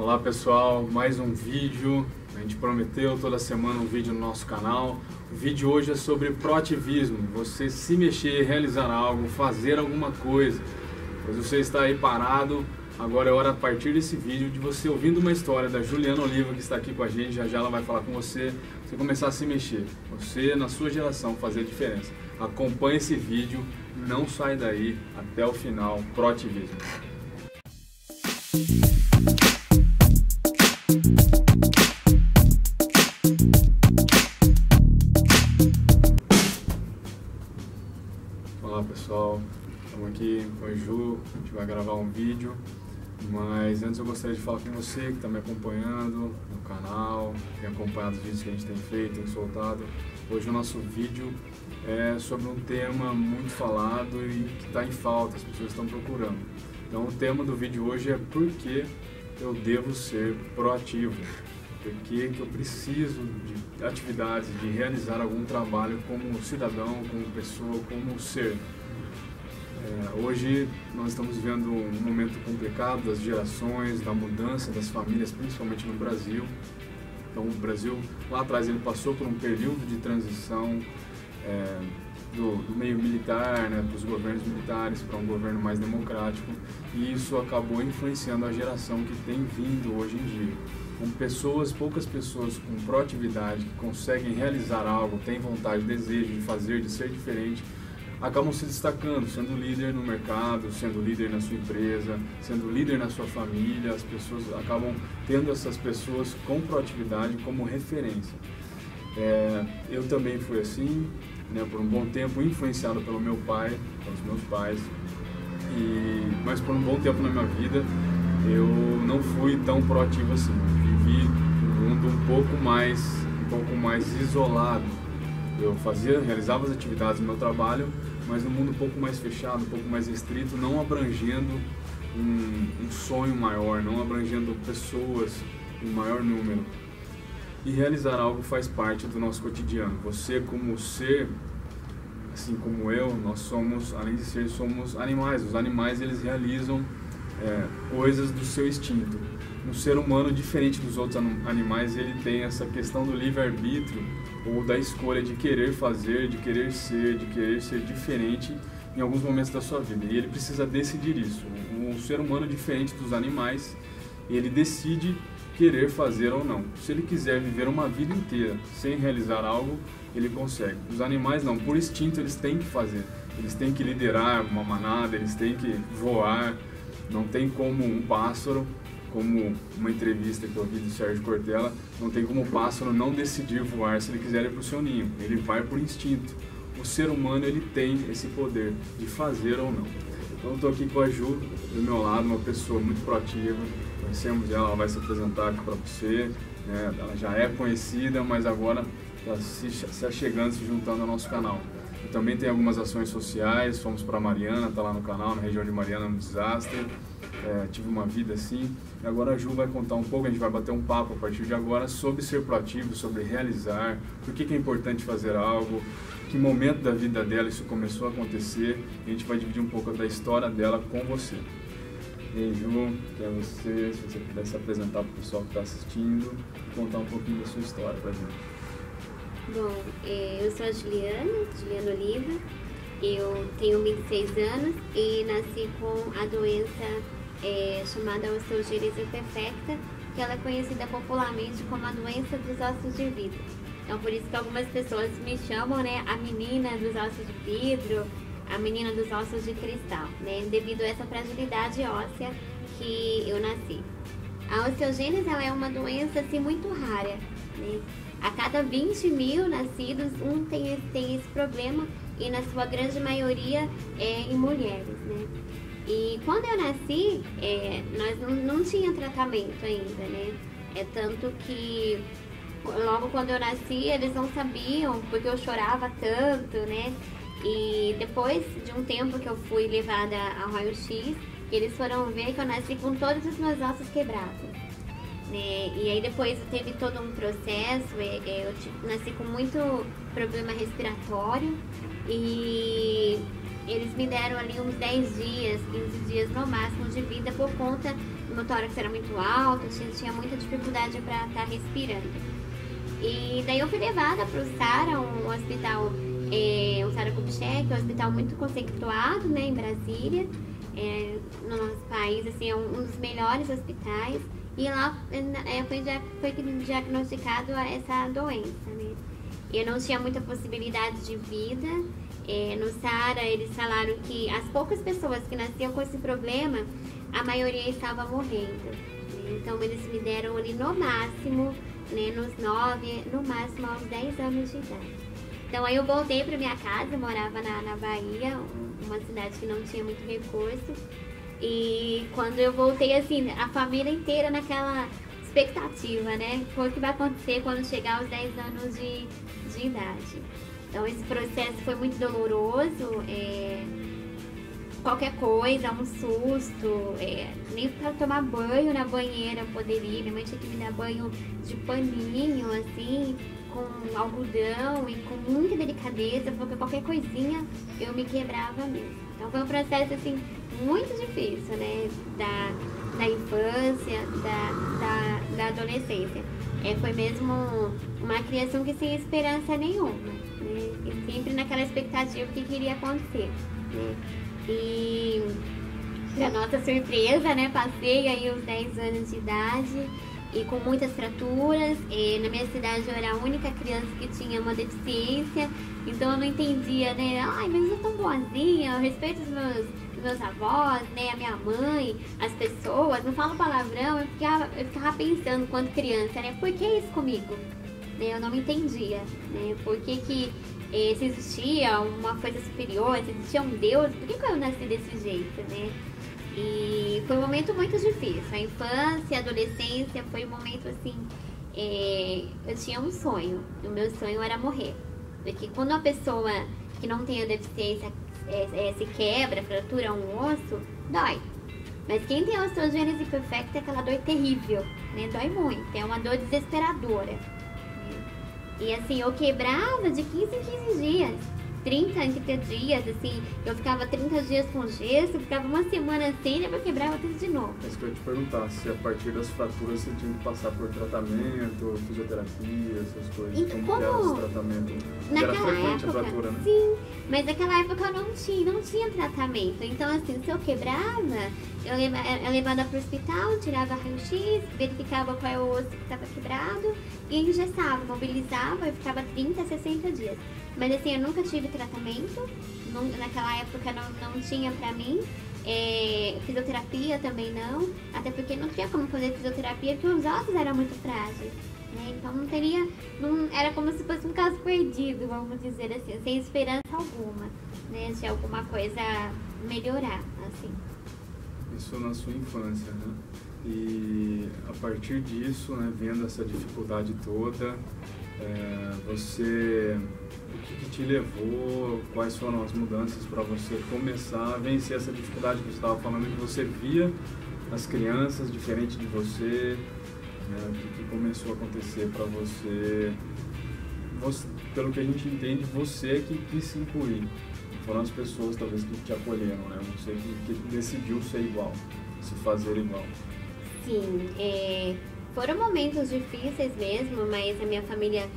Olá pessoal, mais um vídeo. A gente prometeu toda semana um vídeo no nosso canal. O vídeo hoje é sobre proativismo, você se mexer, realizar algo, fazer alguma coisa. Pois você está aí parado, agora é hora, a partir desse vídeo, de você ouvindo uma história da Juliana Oliva, que está aqui com a gente, já ela vai falar com você, você começar a se mexer, você na sua geração fazer a diferença. Acompanhe esse vídeo, não sai daí até o final. Proativismo. Olá pessoal, estamos aqui com a Ju, a gente vai gravar um vídeo, mas antes eu gostaria de falar com você que está me acompanhando no canal, tem acompanhado os vídeos que a gente tem feito, tem soltado. Hoje o nosso vídeo é sobre um tema muito falado e que está em falta, as pessoas estão procurando. Então o tema do vídeo hoje é por que eu devo ser proativo, por que eu preciso de atividades, de realizar algum trabalho como cidadão, como pessoa, como ser. Hoje nós estamos vivendo um momento complicado das gerações, da mudança das famílias, principalmente no Brasil. Então o Brasil, lá atrás, ele passou por um período de transição do meio militar, né, para os governos militares, para um governo mais democrático, e isso acabou influenciando a geração que tem vindo hoje em dia. Com pessoas, poucas pessoas com proatividade, que conseguem realizar algo, têm vontade, desejo de fazer, de ser diferente, acabam se destacando, sendo líder no mercado, sendo líder na sua empresa, sendo líder na sua família. As pessoas acabam tendo essas pessoas com proatividade como referência. Eu também fui assim, né, por um bom tempo influenciado pelo meu pai, pelos meus pais, mas por um bom tempo na minha vida eu não fui tão proativo assim. Eu vivi um mundo um pouco mais isolado. Eu realizava as atividades do meu trabalho, mas num mundo um pouco mais fechado, um pouco mais restrito, não abrangendo um sonho maior, não abrangendo pessoas em maior número. E realizar algo faz parte do nosso cotidiano. Você, como ser, assim como eu, nós somos, além de ser, somos animais. Os animais, eles realizam coisas do seu instinto. Um ser humano, diferente dos outros animais, ele tem essa questão do livre-arbítrio, ou da escolha de querer fazer, de querer ser diferente em alguns momentos da sua vida. E ele precisa decidir isso. Um ser humano, diferente dos animais, ele decide querer fazer ou não. Se ele quiser viver uma vida inteira sem realizar algo, ele consegue. Os animais não, por instinto eles têm que fazer. Eles têm que liderar uma manada, eles têm que voar. Não tem como um pássaro, como uma entrevista que eu vi do Sérgio Cortella, não tem como o pássaro não decidir voar se ele quiser ir para o seu ninho. Ele vai por instinto. O ser humano, ele tem esse poder de fazer ou não. Então eu estou aqui com a Ju, do meu lado, uma pessoa muito proativa. Conhecemos ela vai se apresentar aqui para você, né? Ela já é conhecida, mas agora está se achegando, se juntando ao nosso canal. Eu também tenho algumas ações sociais, fomos para Mariana, está lá no canal, na região de Mariana, no desastre. Tive uma vida assim, e agora a Ju vai contar um pouco, a gente vai bater um papo a partir de agora sobre ser proativo, sobre realizar, por que é importante fazer algo, que momento da vida dela isso começou a acontecer, e a gente vai dividir um pouco da história dela com você. E aí, Ju, quer você, se você puder se apresentar para o pessoal que está assistindo, e contar um pouquinho da sua história para a gente. Bom, eu sou a Juliana Oliva, eu tenho 26 anos e nasci com a doença chamada osteogênese imperfecta, que ela é conhecida popularmente como a doença dos ossos de vidro. Então por isso que algumas pessoas me chamam, né, a menina dos ossos de vidro, a menina dos ossos de cristal, né, devido a essa fragilidade óssea que eu nasci. A osteogênese, ela é uma doença assim muito rara, né? A cada 20 mil nascidos, um tem esse problema, e na sua grande maioria em mulheres, né? E quando eu nasci, nós não tinha tratamento ainda, né? Tanto que logo quando eu nasci, eles não sabiam, porque eu chorava tanto, né? E depois de um tempo que eu fui levada ao raio-x, eles foram ver que eu nasci com todos os meus ossos quebrados. E aí depois teve todo um processo, eu nasci com muito problema respiratório e eles me deram ali uns 10 dias, 15 dias no máximo de vida por conta meu tórax era muito alto, tinha muita dificuldade para estar respirando. E daí eu fui levada para o SARA, um hospital, o SARA Kubitschek, um hospital muito conceituado, né, em Brasília, no nosso país, assim, é um dos melhores hospitais. E lá foi diagnosticado essa doença, né? Eu não tinha muita possibilidade de vida. No SARA, eles falaram que as poucas pessoas que nasciam com esse problema, a maioria estava morrendo. Então, eles me deram ali no máximo, né, nos 9, no máximo aos 10 anos de idade. Então, aí eu voltei para minha casa, eu morava na Bahia, uma cidade que não tinha muito recurso. E quando eu voltei, assim, a família inteira naquela expectativa, né? O que vai acontecer quando chegar aos 10 anos de idade. Então, esse processo foi muito doloroso. Qualquer coisa, um susto, nem para tomar banho na banheira eu poderia. Minha mãe tinha que me dar banho de paninho, assim, com algodão e com muita delicadeza, porque qualquer coisinha eu me quebrava mesmo. Então foi um processo, assim, muito difícil, né, da infância, da adolescência. Foi mesmo uma criação que sem esperança nenhuma, né, e sempre naquela expectativa do que iria acontecer, né. E, pra nossa surpresa, né, passei aí os 10 anos de idade e com muitas fraturas. Na minha cidade eu era a única criança que tinha uma deficiência, então eu não entendia, né, ai, mas eu sou tão boazinha, eu respeito os meus avós, né, a minha mãe, as pessoas, não falo palavrão. Eu ficava pensando quando criança, né, por que isso comigo? Né, eu não entendia, né, por que se existia uma coisa superior, se existia um Deus, por que eu nasci desse jeito, né? E foi um momento muito difícil. A infância, a adolescência foi um momento assim, eu tinha um sonho. O meu sonho era morrer. Porque quando uma pessoa que não tem a deficiência se quebra, fratura um osso, dói. Mas quem tem a osteogênese perfecta é aquela dor terrível, né? Dói muito, é uma dor desesperadora. E assim, eu quebrava de 15 em 15 dias, 30 em 30 dias, assim, eu ficava 30 dias com gesso, ficava uma semana sem, depois quebrava tudo de novo. Mas que eu ia te perguntar, se a partir das fraturas você tinha que passar por tratamento, fisioterapia, essas coisas, então, como que era esse tratamento? Era frequente época, a fratura, né? Sim, mas naquela época eu não tinha tratamento, então assim, se eu quebrava, eu levava para o hospital, tirava raio-x, verificava qual é o osso que estava quebrado e engessava, mobilizava e ficava 30 a 60 dias. Mas assim, eu nunca tive tratamento, naquela época não tinha pra mim, fisioterapia também não, até porque não tinha como fazer fisioterapia porque os ossos eram muito frágeis, né? Então era como se fosse um caso perdido, vamos dizer assim, sem esperança alguma, né, de alguma coisa melhorar, assim. Isso na sua infância, né? E a partir disso, né, vendo essa dificuldade toda, o que te levou, quais foram as mudanças para você começar a vencer essa dificuldade que você estava falando, que você via as crianças diferente de você, né? O que começou a acontecer para você, pelo que a gente entende, você que quis se incluir, foram as pessoas talvez que te acolheram, né? Você que decidiu ser igual, se fazer igual. Sim, foram momentos difíceis mesmo, mas a minha família,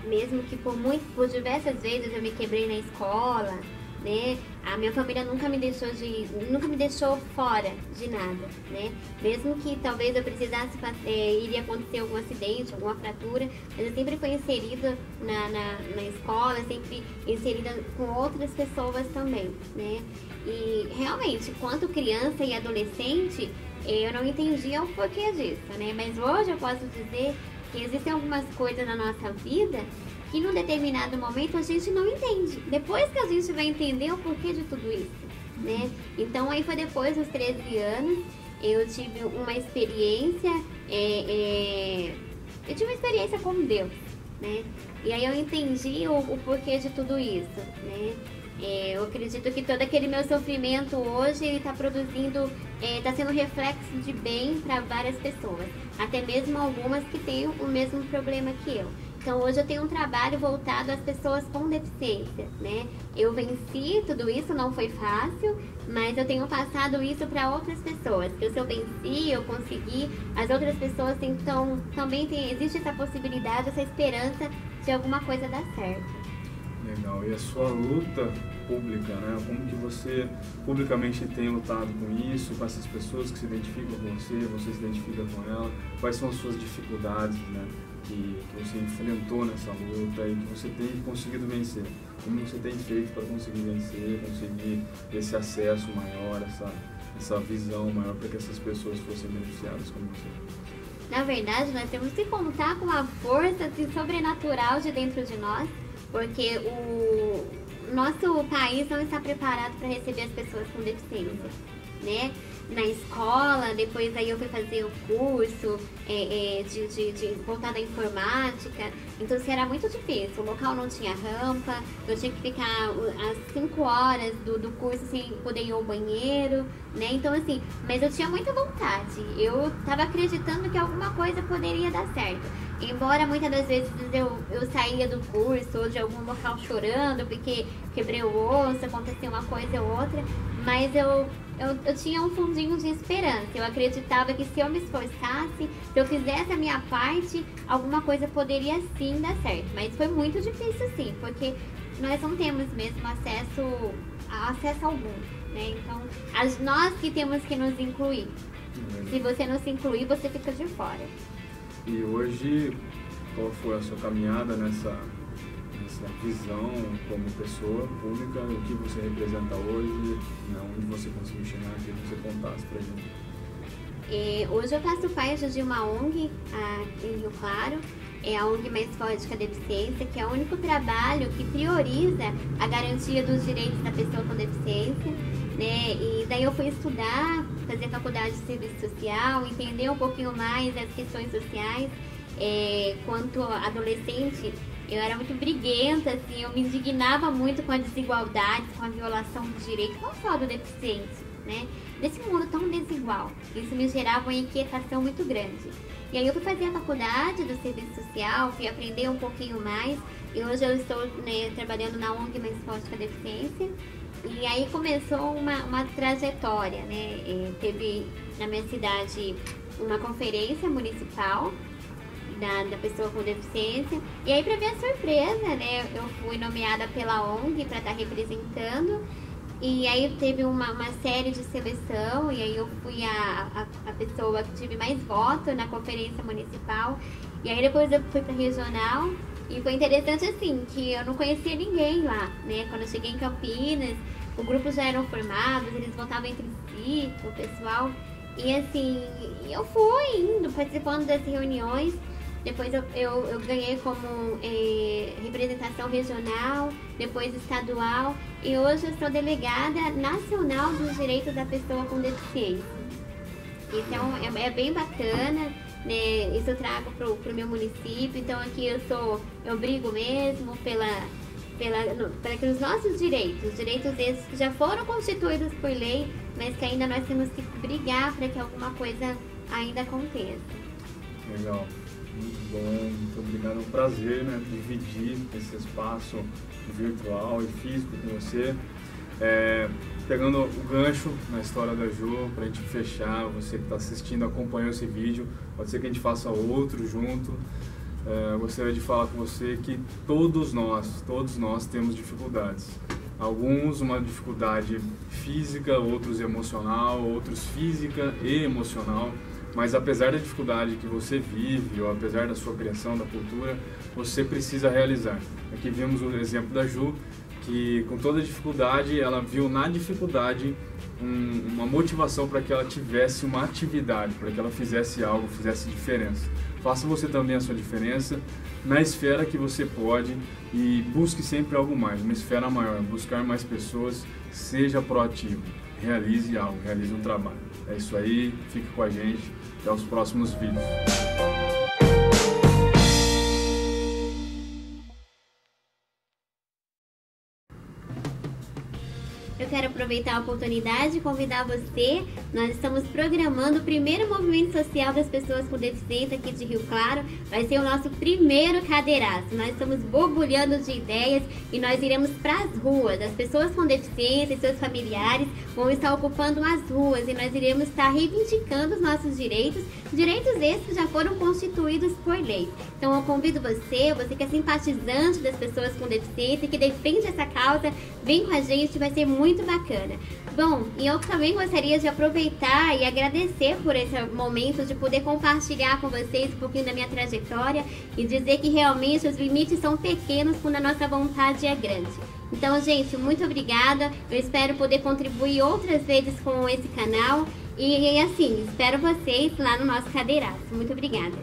mesmo que por diversas vezes eu me quebrei na escola, né? A minha família nunca me deixou fora de nada, né? Mesmo que talvez eu precisasse, iria acontecer algum acidente, alguma fratura, mas eu sempre fui inserida na escola, sempre inserida com outras pessoas também, né? E realmente, quanto criança e adolescente, eu não entendia o porquê disso, né? Mas hoje eu posso dizer que existem algumas coisas na nossa vida que num determinado momento a gente não entende. Depois que a gente vai entender o porquê de tudo isso, né? Então aí foi depois dos 13 anos, eu tive uma experiência, com Deus, né? E aí eu entendi o porquê de tudo isso, né? Eu acredito que todo aquele meu sofrimento hoje, ele está produzindo, está sendo reflexo de bem para várias pessoas, até mesmo algumas que têm o mesmo problema que eu. Então hoje eu tenho um trabalho voltado às pessoas com deficiência, né? Eu venci tudo isso, não foi fácil, mas eu tenho passado isso para outras pessoas. Que se eu venci, eu consegui, as outras pessoas então também existe essa possibilidade, essa esperança de alguma coisa dar certo. Legal. E a sua luta pública, né? Como que você publicamente tem lutado com isso, com essas pessoas que se identificam com você se identifica com ela? Quais são as suas dificuldades, né? Que você enfrentou nessa luta e que você tem conseguido vencer? Como você tem feito para conseguir vencer, conseguir esse acesso maior, essa visão maior para que essas pessoas fossem beneficiadas como você? Na verdade, nós temos que contar com a força assim, sobrenatural de dentro de nós, porque o nosso país não está preparado para receber as pessoas com deficiência, né? Na escola, depois aí eu fui fazer o curso de voltado à informática, então assim, era muito difícil, o local não tinha rampa, eu tinha que ficar às 5 horas do curso sem poder ir ao banheiro, né? Então assim, mas eu tinha muita vontade, eu estava acreditando que alguma coisa poderia dar certo. Embora muitas das vezes eu saía do curso ou de algum local chorando porque quebrei o osso, aconteceu uma coisa ou outra, mas eu tinha um fundinho de esperança. Eu acreditava que se eu me esforçasse, se eu fizesse a minha parte, alguma coisa poderia sim dar certo. Mas foi muito difícil sim, porque nós não temos mesmo acesso algum, né? Então, nós que temos que nos incluir. Se você não se incluir, você fica de fora. E hoje, qual foi a sua caminhada nessa visão como pessoa pública, o que você representa hoje, onde você conseguiu chegar, que você contasse pra gente? Hoje eu faço parte de uma ONG em Rio Claro, é a ONG Mais Forte que a Deficiência, que é o único trabalho que prioriza a garantia dos direitos da pessoa com deficiência, né? E daí eu fui estudar, fazer faculdade de serviço social, entender um pouquinho mais as questões sociais. Quanto adolescente, eu era muito briguenta, assim, eu me indignava muito com a desigualdade, com a violação dos direitos, não só do deficiente, né? Desse mundo tão desigual. Isso me gerava uma inquietação muito grande. E aí eu fui fazer a faculdade do serviço social, fui aprender um pouquinho mais, e hoje eu estou, né, trabalhando na ONG Mais Forte que a Deficiência. E aí começou uma trajetória, né? Teve na minha cidade uma conferência municipal da pessoa com deficiência. E aí, para minha surpresa, né, eu fui nomeada pela ONG para estar representando. E aí teve uma série de seleção, e aí eu fui a pessoa que tive mais voto na conferência municipal. E aí depois eu fui para regional. E foi interessante assim, que eu não conhecia ninguém lá, né? Quando eu cheguei em Campinas, o grupo já eram formados, eles votavam entre si, o pessoal. E assim, eu fui indo, participando das reuniões. Depois eu ganhei como representação regional, depois estadual. E hoje eu sou delegada nacional dos direitos da pessoa com deficiência. Isso é bem bacana, né? Isso eu trago pro meu município. Então aqui eu brigo mesmo para que os nossos direitos esses que já foram constituídos por lei, mas que ainda nós temos que brigar para que alguma coisa ainda aconteça. Legal. Muito bom, muito obrigado. É um prazer, né, dividir esse espaço virtual e físico com você. Pegando o gancho na história da Ju, para a gente fechar, você que está assistindo, acompanhou esse vídeo, pode ser que a gente faça outro junto. Gostaria de falar com você que todos nós temos dificuldades. Alguns uma dificuldade física, outros emocional, outros física e emocional. Mas apesar da dificuldade que você vive, ou apesar da sua criação, da cultura, você precisa realizar. Aqui vimos o exemplo da Ju, que com toda a dificuldade, ela viu na dificuldade uma motivação para que ela tivesse uma atividade, para que ela fizesse algo, fizesse diferença. Faça você também a sua diferença na esfera que você pode e busque sempre algo mais, uma esfera maior, buscar mais pessoas, seja proativo, realize algo, realize um trabalho. É isso aí, fique com a gente, até os próximos vídeos. Eu eu quero aproveitar a oportunidade e convidar você. Nós estamos programando o primeiro movimento social das pessoas com deficiência aqui de Rio Claro. Vai ser o nosso primeiro cadeiraço. Nós estamos borbulhando de ideias e nós iremos para as ruas. As pessoas com deficiência e seus familiares vão estar ocupando as ruas e nós iremos estar reivindicando os nossos direitos. Direitos esses que já foram constituídos por lei. Então eu convido você que é simpatizante das pessoas com deficiência e que defende essa causa, vem com a gente, vai ser muito bacana. Bom, e eu também gostaria de aproveitar e agradecer por esse momento de poder compartilhar com vocês um pouquinho da minha trajetória e dizer que realmente os limites são pequenos quando a nossa vontade é grande. Então, gente, muito obrigada. Eu espero poder contribuir outras vezes com esse canal. E assim, espero vocês lá no nosso cadeiraço. Muito obrigada.